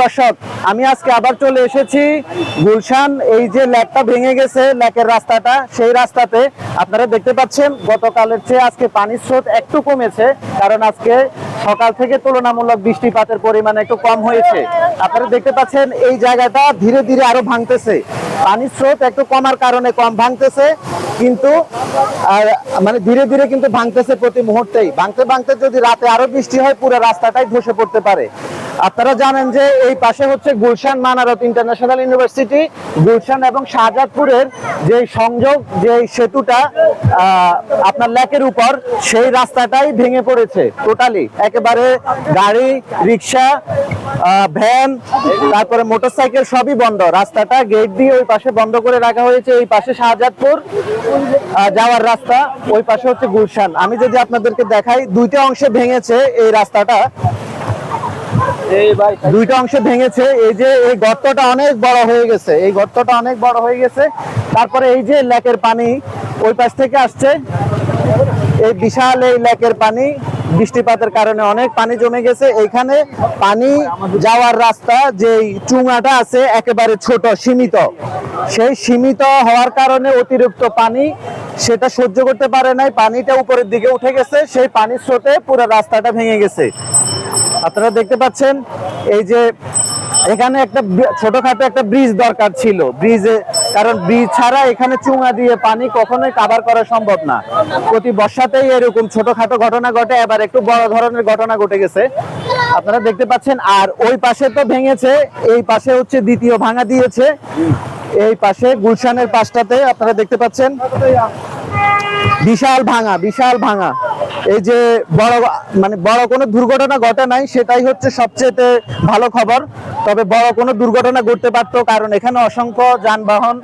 দর্শক, আমি আজকে আবার চলে এসেছি গুলশান। এই যে লেকটা ভেঙে গেছে, লেকের রাস্তাটা, সেই রাস্তাতে আপনারা দেখতে পাচ্ছেন গতকালের চেয়ে আজকে পানির স্রোত একটু কমেছে, কারণ আজকে সকাল থেকে তুলনামূলক বৃষ্টিপাতের পরিমাণ একটু কম হয়েছে। আপনারা দেখতে পাচ্ছেন এই জায়গাটা ধীরে ধীরে আরো ভাঙতেছে, পানির স্রোত একটু কমার কারণে কম ভাঙতেছে, কিন্তু মানে ধীরে ধীরে কিন্তু ভাঙতেছে প্রতি মুহূর্তেই। ভাঙতে ভাঙতে যদি রাতে আরো বৃষ্টি হয়, পুরো রাস্তাটাই ধসে পড়তে পারে। আপনারা জানেন যে এই পাশে হচ্ছে গুলশান মানারত ইন্টারন্যাশনাল ইউনিভার্সিটি, গুলশান এবং শাহজাদপুরের যে সংযোগ, যে সেতুটা আপনার লেকের উপর, সেই রাস্তাটাই ভেঙে পড়েছে টোটালি। একেবারে গাড়ি, রিক্সা, ভ্যান, তারপরে মোটরসাইকেল সবই বন্ধ। রাস্তাটা গেট দিয়ে ওই পাশে বন্ধ করে রাখা হয়েছে। এই পাশে শাহজাদপুর যাওয়ার রাস্তা, ওই পাশে হচ্ছে গুলশান। আমি যদি আপনাদেরকে দেখাই, দুইটা অংশে ভেঙেছে এই রাস্তাটা, দুইটা অংশে ভেঙেছে। এই যে এই গর্তটা অনেক বড় হয়ে গেছে, এই গর্তটা অনেক বড় হয়ে গেছে। তারপরে এই যে লেকের পানি ওই পাশ থেকে আসছে, এই বিশাল এই লেকের পানি বৃষ্টিপাতের কারণে অনেক পানি জমে গেছে। এইখানে পানি যাওয়ার রাস্তা যে চুঙাটা আছে একেবারে ছোট, সীমিত। সেই সীমিত হওয়ার কারণে অতিরিক্ত পানি সেটা সহ্য করতে পারে নাই, পানিটা উপরের দিকে উঠে গেছে। সেই পানির স্রোতে পুরো রাস্তাটা ভেঙে গেছে। আপনারা দেখতে পাচ্ছেন এই যে এখানে একটা ছোটখাটো একটা ব্রিজ দরকার ছিল, ব্রিজে, কারণ ব্রিজ ছাড়া এখানে চুঙা দিয়ে পানি কখনোই কাভার করা সম্ভব না। প্রতি বর্ষাতেই এরকম ছোটখাটো ঘটনা ঘটে, এবার একটু বড় ধরনের ঘটনা ঘটে গেছে, আপনারা দেখতে পাচ্ছেন। আর ওই পাশে তো ভেঙেছে, এই পাশে হচ্ছে দ্বিতীয় ভাঙা দিয়েছে। এই পাশে গুলশানের পাশটাতে আপনারা দেখতে পাচ্ছেন বিশাল ভাঙা, বিশাল ভাঙা। এই যে বড় কোনো দুর্ঘটনা ঘটে নাই, সেটাই হচ্ছে সবচেয়ে ভালো খবর। তবে বড় কোনো দুর্ঘটনা ঘটতে পারতো, কারণ এখানে অসংখ্য যানবাহন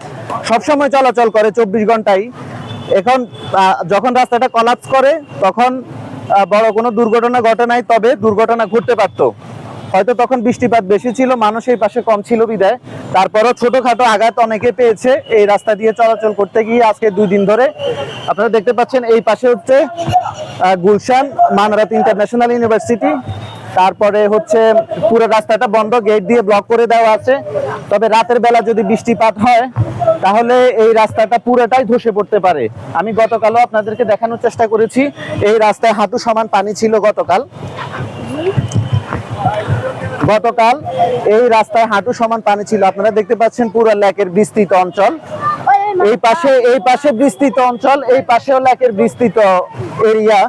সবসময় চলাচল করে 24 ঘন্টায়। এখন যখন রাস্তাটা কলাপস করে, তখন বড় কোনো দুর্ঘটনা ঘটে নাই, তবে দুর্ঘটনা ঘটতে পারতো। হয়তো তখন বৃষ্টিপাত বেশি ছিল, মানুষ এই পাশে কম ছিল বিদায়। তারপরও ছোটখাটো আঘাত অনেকে পেয়েছে এই রাস্তা দিয়ে চলাচল করতে গিয়ে আজকে 2 দিন ধরে। আপনারা দেখতে পাচ্ছেন এই পাশে হচ্ছে গুলশান মানারত ইন্টারন্যাশনাল ইউনিভার্সিটি। তারপরে হচ্ছে পুরো রাস্তাটা বন্ধ, গেট দিয়ে ব্লক করে দেওয়া আছে। তবে রাতের বেলা যদি বৃষ্টিপাত হয়, তাহলে এই রাস্তাটা পুরোটাই ধসে পড়তে পারে। আমি গতকালও আপনাদেরকে দেখানোর চেষ্টা করেছি, এই রাস্তায় হাঁটু সমান পানি ছিল গতকাল এই রাস্তায় হাঁটু সমান পানি ছিল। আপনারা দেখতে পাচ্ছেন পুরো লেকের বিস্তৃত অঞ্চল, এই পাশে বিস্তৃত অঞ্চল, এই পাশেও লেকের বিস্তৃত এরিয়া।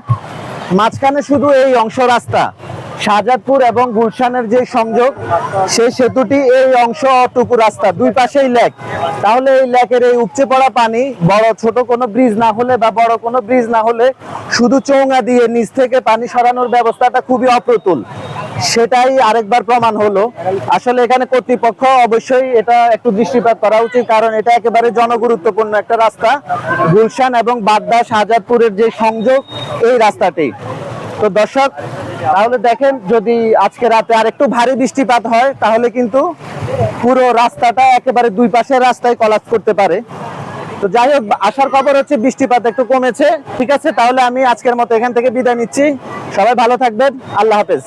মাঝখানে শুধু এই অংশ রাস্তা, শাহজাদপুর এবং গুলশানের যে সংযোগ, সেই সেতুটি এই অংশটুকু রাস্তা, দুই পাশেই লেক। তাহলে এই লেকের এই উপচে পড়া পানি ছোট কোনো ব্রিজ না হলে বা বড় কোনো ব্রিজ না হলে, শুধু চৌঙা দিয়ে নিচ থেকে পানি সরানোর ব্যবস্থাটা খুবই অপ্রতুল। সেটাই আরেকবার প্রমাণ হলো। আসলে এখানে কর্তৃপক্ষ অবশ্যই এটা একটু দৃষ্টিপাত করা উচিত, কারণ এটা একেবারে জনগুরুত্বপূর্ণ একটা রাস্তা, গুলশান এবং বাড্ডা শাহজাদপুরের যে সংযোগ, এই রাস্তাটি। তো দর্শক, তাহলে দেখেন, যদি আজকে রাতে আর একটু ভারী বৃষ্টিপাত হয়, তাহলে কিন্তু পুরো রাস্তাটা একেবারে দুই পাশের রাস্তায় কলাপস করতে পারে। তো যাই হোক, আসার খবর হচ্ছে বৃষ্টিপাত একটু কমেছে। ঠিক আছে, তাহলে আমি আজকের মতো এখান থেকে বিদায় নিচ্ছি। সবাই ভালো থাকবেন, আল্লাহ হাফেজ।